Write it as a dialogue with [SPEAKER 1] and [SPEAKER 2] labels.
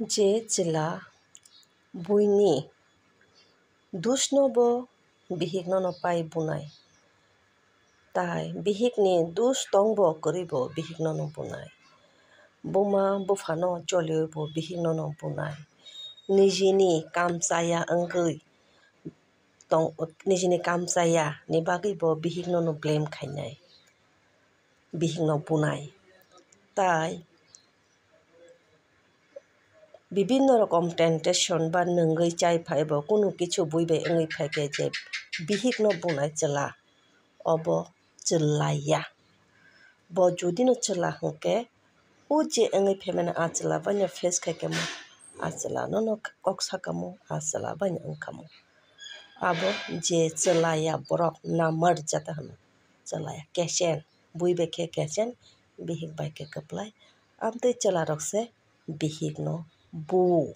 [SPEAKER 1] जे जेला बुइनि दुसनोबो बिहिकनो पाइ बुनाय ताइ बिहिकनि दुस तंबो करिबो बिहिकनो बुनाय बुमा बुफानो चलियोबो बिहिकनो बुनाय निजिनि काम जाया अंगै निजिनि काम जाया नि बागैबो बिहिकनो ब्लेम खायनाय बिहिकनो बुनाय ताइ বিভিন্ন রকম টেন্টেশন বা নঙ্গই চাই ফাইব কোনো কিছু বুইবে এঙই ফাইকে যে বিহিকনো বুনাই চেলা অব চেলাইয়া ব যদিনো চেলা হকে ও যে এঙই ফেমেনা আচলা বান্য ফেস খাইকে মু আচলা ননো ককসাকামু আচলা বান্য ওংখামু আব যে চেলাইয়া বরক নামার জাতা হন চেলাইয়া কেসেন বুইবে খে কেসেন বিহিক বাইকে কপলাই আমতে চেলা রকসে বিহিকনো bu